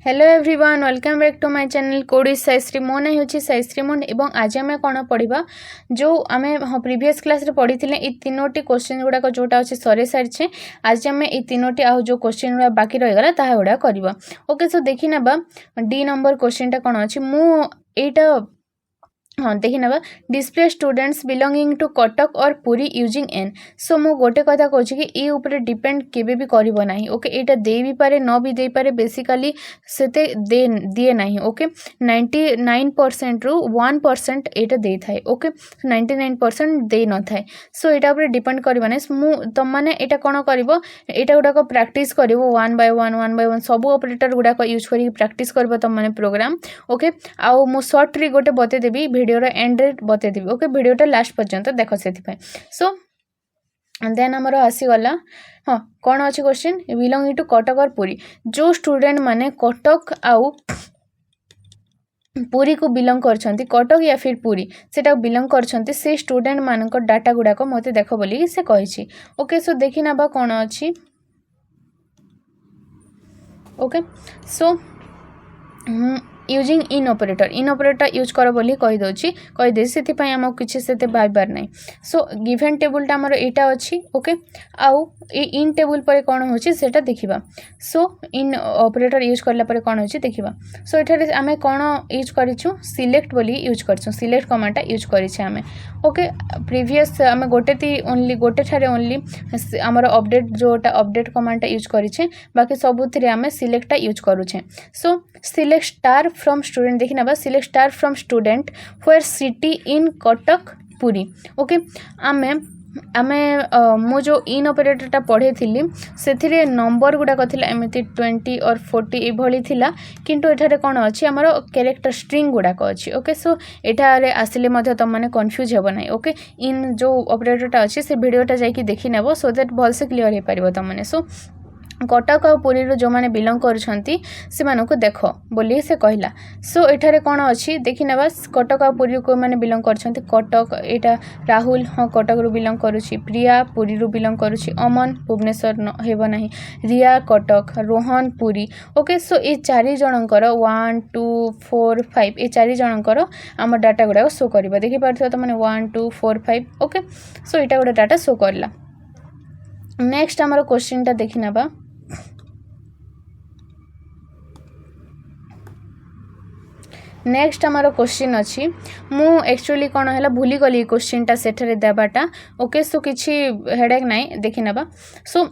Hello everyone welcome back to my channel code is Saishree मो ना होची साइश्री मुंड एवं आज आम कौन पढ़ा जो आम प्रीवियस क्लास रे पढ़ी ये तीनोटी क्वेश्चन गुड़ाक जोटा अच्छे सरे सारी आज आम ये तीनोटी आउ जो क्वेश्चन गुड़ा बाकी रहीगला ता गुड़ा करवा ओके। सो देखी ना डी नंबर क्वेश्चन टा कौन अच्छी मुझा हाँ देखी ना display students belonging to Cuttack और पुरी यूजिंग एन। सो मु गोटे कथा कहूँ कि ये ऊपर डिपेंड केबे भी करिवो नाही ओके। एटा दे भी पारे न भी दे पारे बेसिकली सेते दे दिए नाही ओके। 99% रु 1% एटा दे थाए ओके। 99% दे न थाए। सो एटा ऊपर डिपेंड करबा नै मु तम माने एटा कोन करबो एटा गुडा को प्रैक्टिस करबो 1 बाय 1 सब ऑपरेटर गुडा को यूज करी प्रैक्टिस करबो तम माने प्रोग्राम ओके। आउ मु शॉर्ट ट्रिक गोटे बते देबी वीडियो रो एंड रे बते देबी ओके। वीडियोटा लास्ट पर्यंत देखो सेति पय। सो देन हमर आसी गला हाँ कौन अच्छी क्वेश्चन बिलोंगिंग टू कटक और पुरी जो स्टूडेंट माने कटक आउ पुरी को बिलोंग करछंती कटक या फिर पुरी सेटा बिलोंग करछंती से स्टूडेंट मानक डाटा गुडा को मते देखो बोली से कहिछि ओके। सो देखि नाबा कौन अच्छी okay. So using in operator use कर बोली कहि दोछि कहि दे सेति पय हम किछि सेते बार नहीं। सो गिवन टेबल टा हमर एटा अछि ओके। आउ ए इन टेबल पर कोन होछि सेटा देखिबा। सो इन ऑपरेटर यूज करला पर कोन होछि देखिबा। सो एठारे आमे कोन यूज करिछु सिलेक्ट बोली यूज करछु सिलेक्ट कमांड यूज करिछि आमे ओके। प्रीवियस आमे गोटे ओनली गोटे ठारे ओनली हमर अपडेट जोटा अपडेट कमांड यूज करिछि बाकी सबुथिरे आमे सिलेक्ट यूज करूछे। So select star from student देखि ना select star from student where city in Cuttack Puri okay. आमे आमे मो जो इन ऑपरेटर टा पढ़े थिली सेथिरे नंबर गुडा कथिला एमिति 20 और 40 ए भली थिला किंतु एठारे कोन अछि हमर कैरेक्टर स्ट्रिंग गुडा को अछि ओके। सो एठारे आसिले मध्ये त माने कंफ्यूज हेबो नै ओके। इन जो ऑपरेटर टा अछि से वीडियो टा जाई कि देखि नेबो सो दैट भल से क्लियर हे परिबो त माने। सो कटक और पुरी जो माने बिलोंग करछंती से मानको देखो बोली से कहला। सो एठारे कोन अछि देखि नेबा कटक और पुरी को माने बिलोंग करछंती कटक एटा राहुल हाँ कटक रु बिलोंग करूछि प्रिया पुरी रु बिलोंग करूछि अमन भुवनेश्वर हेबो नाही रिया कटक रोहन पुरी ओके। सो ए चारि जनकर 1 2 4 5 ए चारि जनकर हम डाटा गुडा शो करबा देखि पारथो त माने 1 2 4 5 ओके। सो एटा गुडा डाटा शो करला। नेक्स्ट हमर क्वेश्चन टा देखि नेबा नेक्स्ट हमारा क्वेश्चन अच्छी मु एक्चुअली कौन है भूली गली क्वेश्चन टा सेठरे देवाटा ओके। सो किछि हेडेक नहीं देखि नेबा। सो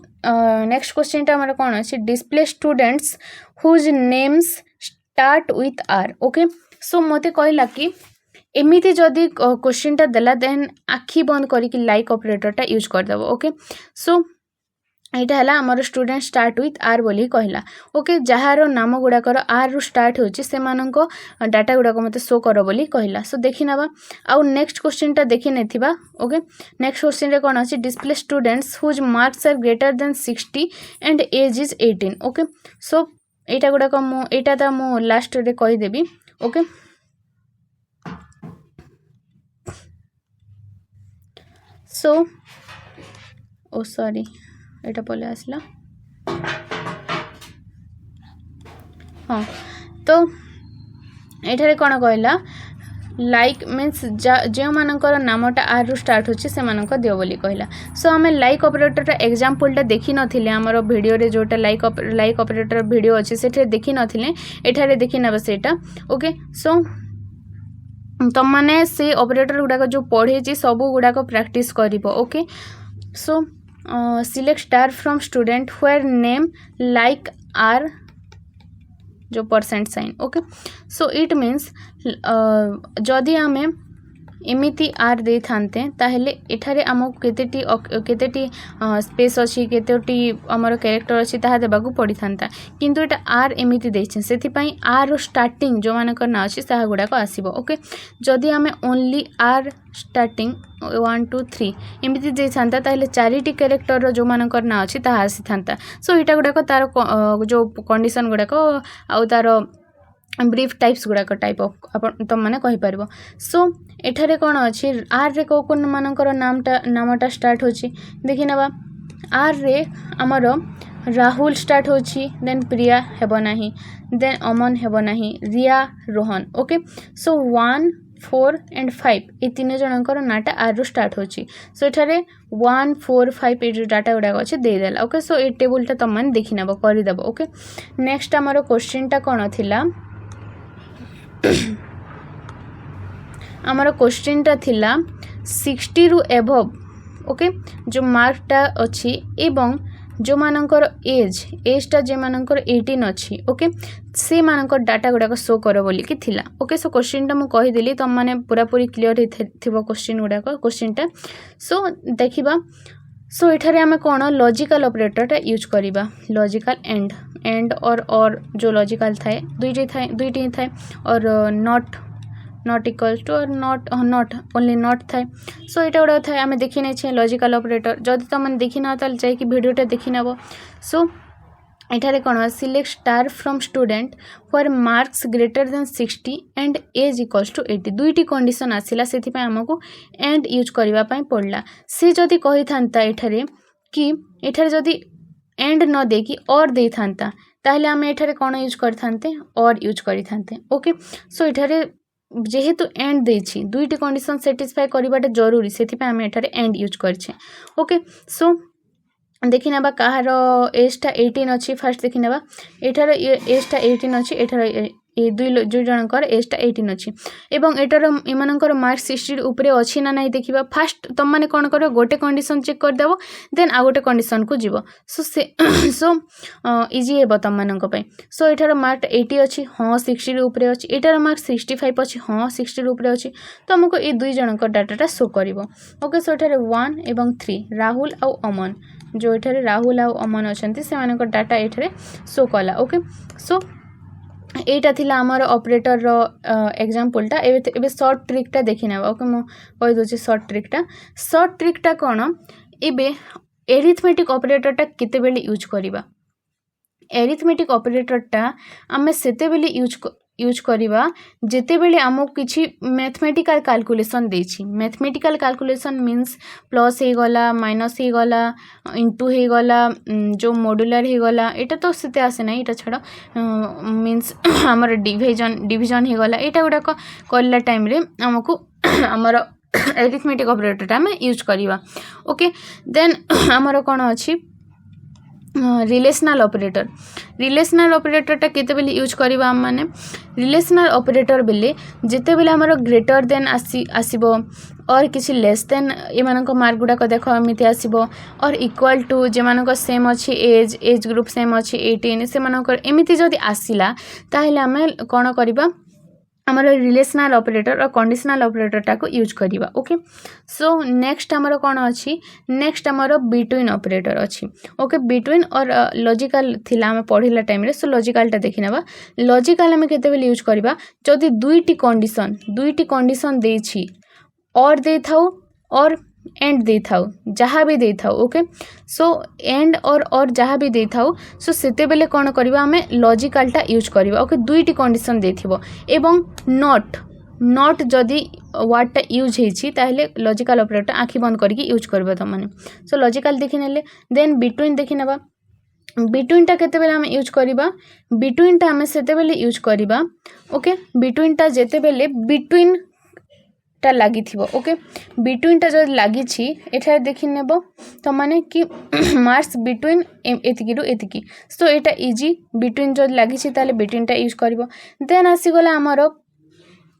नेक्स्ट क्वेश्चन टा हमारा कौन अच्छी display students whose names start with R okay. So मते कहला कि एमिति जदि क्वेश्चन टा देला देन आखि बंद करिक लाइक ऑपरेटर टा यूज कर देबो ओके। सो एटा हला हमर स्टूडेंट स्टार्ट विथ आर बोली कहला ओके। जहारो नाम गुडाकर आर रु स्टार्ट होची से मानको डाटा गुडा को मते शो करो बोली कहला। सो देखि नाबा आउ नेक्स्ट क्वेश्चन टा देखि नेथिबा ओके। नेक्स्ट क्वेश्चन रे कोन अछि display students whose marks are greater than 60 and age is 18 okay. So एटा गुडा को मु एटा ता मु लास्ट रे कहि देबी ओके। सो ओ सॉरी एटा पले आसला हाँ तो एठारे कौन कहला लाइक मीन्स जो मानकर नामटा आर रु स्टार्ट होची से मानक दियो बोली कहला। सो हमें लाइक ऑपरेटर एग्जांपल टा देखि नथिले हमर वीडियो रे जोटा लाइक ऑपरेटर वीडियो अछि सेठे देखि नथिले एठारे देखि नबा सेटा ओके। सो तम माने से ऑपरेटर गुडा को जो पढ़े छी सब गुडा को प्रैक्टिस करिवो okay. So select star from student where name like R जो percent sign okay. So it means जदि आमे एमिति आर दे थानते ताहेले एठारे आमको केतेटी स्पेस अछि केतेटी हमर कैरेक्टर अछि ताहा देबाकू पड़ी थांता किंतु एटा आर एमिति देछि सेति पई आर रो स्टार्टिंग जो मानकर ना अछि ताहा गुडा को आसीबो ओके। जदि आमे ओनली आर स्टार्टिंग 1 2 3 एमिति दे थांता ताहेले चारिटी कैरेक्टर रो जो मानकर ना अछि ताहा आसी थांता। सो एटा गुडा को तार जो कंडीशन गुडा को आ तार ब्रीफ टाइप्स गुड़ाक टाइप तुम मैंने कहीपर। सो एठारे कौन अच्छी आर रे कौ मानकर नामटा स्टार्ट होची देखि नबा आर रे आमर राहुल स्टार्ट होची देन प्रिया हेबो नाही देन अमन हेबो नाही रिया रोहन ओके सो 1 4 एंड 5 ये तीन जनकर नाटा आर रु स्टार्ट होची सो एठारे 1 4 5 ए डाटा गुडा अच्छे देदेला ओके सो ये टेबुलटा तुम मैंने देखी नब करदेव ओके नेक्स्ट आमर क्वेश्चनटा कौन थिला आमर क्वेश्चनटा थिला 60 रु एभव ओके जो मार्कटा अच्छी एवं जो मानकर एजटा जे मानकर 18 अच्छी ओके से मानकर डाटा गुड़ाक शो कर बोली कि थिला ओके सो क्वेश्चनटा मु कहीदेली तुम मैंने पूरा पूरी क्लीयर थी क्वेश्चन गुड़ाक क्वेश्चनटा सो देखा सो एठारे आमे कौन लॉजिकल ऑपरेटरटा यूज करिबा लॉजिकल एंड और जो लॉजिकल थाए दुईटी थाए और नॉट इक्वल टू और नॉट ओनली नॉट थाए सो यहाँ गुड़ा थाए आम देखी नहीं लॉजिकल ऑपरेटर जदि तुम देखी ना जाकि भिडियोटा देखी नब सो एठारे कौन select star from student for marks greater than 60 and age equals to 80 दुईटी कंडीशन आसिला से आमको एंड यूज करने पड़ला से जदि कही था एठारे कि एठारे जदि एंड न देकी और दे था ताहले आम एठारे कौन यूज करते और यूज करते ओके सो एठारे जेहेतु एंड देछि दुईटी कंडीशन सेटिस्फाई करवाटा जरूरी से आम एठारे एंड यूज करछे ओके सो देखि नेबा कहार एजटा 18 अच्छी फास्ट देखि नेबा एठार एजटा 18 अच्छी एठार ए दुई जनकर एजटा 18 अच्छी एवं एटार एमानकर मार्क 60 उपरे अच्छी ना नहीं देखिबा फास्ट तुम माने कोन करो गोटे कंडीशन चेक कर देबो देन आ गोटे कंडीशन को जीवो सो से सो इजी हेबो तुम मानक पय सो एटार मार्क 80 अच्छी हां 60 उपरे अच्छी एटार मार्क 65 अच्छी हां 60 उपरे अच्छी तो हमको ए दुई जनकर डाटाटा शो करिवो ओके सो एटार 1 एवं 3 राहुल आ अमन जो एठारे राहुल आ अमन अच्छे से मानक डाटा एठारे शो कला ओके सो एटा थिला आमर ऑपरेटर रो एग्जांपलटा एबे शॉर्ट ट्रिकटा देखि नेबा ओके मो कहि दोछि शॉर्ट ट्रिकटा कोन एबे एरिथमेटिक ऑपरेटरटा केते बेले यूज करिबा एरिथमेटिक ऑपरेटरटा आमे सेते बेले यूज करिबा जेते बेले आमको किछि मैथमेटिकल कैलकुलेशन देछि मैथमेटिकल कैलकुलेशन मीन्स प्लस हे गला माइनस हे गला इनटू हे गला जो मॉड्यूलर हे गला एटा तो सेते आसे ना एटा छडा मीन्स हमर डिवीजन हे गला एटा गुडा करला टाइम रे हमको हमर एरिथमेटिक ऑपरेटर हम यूज करिबा ओके देन हमर कोन अछि रिलेशनल ऑपरेटरटा केते बेले यूज करबा हम माने रिलेशनल ऑपरेटर बेले जेते बेले हमर ग्रेटर देन आसीबो और किछि लेस देन एमानक मार्क गुडा को देखो एमिति आसीबो और इक्वल टू जेमानक सेम अछि एज ग्रुप सेम अछि 18 सेमानक एमिति जदि आसीला ताहेले हम कोन करबा हमारा रिलेशनल ऑपरेटर और कंडीशनल ऑपरेटरटा को यूज करिबा ओके सो नेक्स्ट हमारा कौन अच्छी नेक्स्ट हमारा बिटवीन ऑपरेटर अच्छी ओके बिटवीन और लॉजिकल थिला हम पढ़िला टाइम रे सो लॉजिकलटा देखि नेबा लॉजिकल हम केते बेले यूज करिबा जदि दुईटी कंडीशन देछि और दे थाउ और एंड दे थाउ जहाँ भी दे थाउ ओके सो एंड और जहाँ भी दे थाउ सो सेते बेले कौन करबा हमें लॉजिकलटा यूज करबा ओके दुईटी कंडीशन देथिबो एवं नॉट जदि वर्डटा यूज हेछि ताहले लॉजिकल ऑपरेटर आखि बंद करके यूज करबो त माने सो लॉजिकल देखि नेले देन बिटवीन देखि नेबा बिटवीनटा केते बेले हम यूज करबा बिटवीनटा हम सेते बेले यूज करबा ओके बिटवीनटा जेते बेले बिटवीन टा लगी थी ओके बिटवीनटा जो लगी एठार देखि नेबो तो माने कि मार्क्स बिटवीन एतिकी रु एतिकी सो एटा इजी बिटवीन जो लगी ताले बिटवीनटा यूज करबो देन आसी गला हमर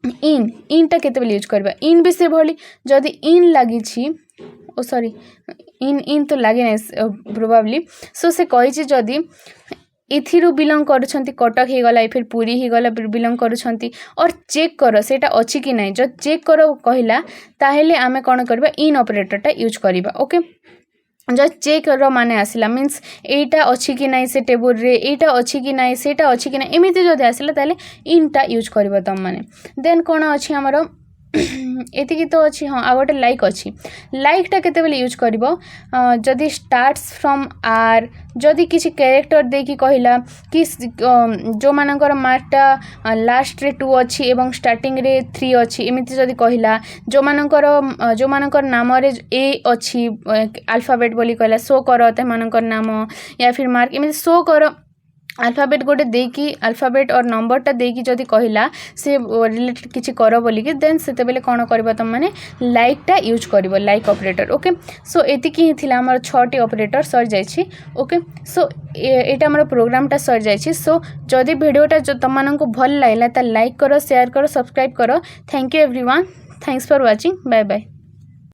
इनटा केते बेले यूज करबा इन भी से भली जदी इन लगी ओ सॉरी इन तो लगे नै प्रोबेबली सो से कहि छी जदी इथिरु बिलोंग करूछंती कटक हे गला फिर पूरी हे गला बिलोंग करूछंती और चेक करो सेटा अछि कि नै जो चेक करो कहिला ताहेले आमे कोन करबा इन ऑपरेटरटा यूज करबा ओके जो चेक रो माने आसिला मीन्स एटा अछि कि नै से टेबल रे एटा अछि कि नै सेटा अछि कि नै एमिति जदि आसिला ताले इनटा यूज करबा तम माने देन कोन अछि हमरो एतिकी तो अच्छी हाँ आ गोटे लाइक अच्छी लाइकटा केतेबेले यूज करिवो जदि स्टार्ट्स फ्रॉम आर जदि किसी कैरेक्टर देकी कहला कि जो मानकर मार्कटा लास्ट रे 2 अच्छी एवं स्टार्टिंग रे 3 अच्छी एमिति जदि कहला जो मानकर नाम रे ए अच्छी अल्फाबेट बोली कहला शो कर ते मानकर नाम या फिर मार्क एमिति शो कर अल्फाबेट गोटे देकी अल्फाबेट और नंबरटा देकी जदि कहला से रिलेटेड किछि कर बोली कि देन सेते बेले कोन करबो तुम माने लाइकटा यूज करबो लाइक ऑपरेटर ओके सो एतिकी ही थिला हमर 6टी ऑपरेटर सर जायछि ओके सो एटा हमर प्रोग्रामटा सर जायछि सो जदि वीडियोटा जो तुम माननको भल लागला त लाइक करो शेयर करो सब्सक्राइब करो thank you everyone thanks for watching bye bye.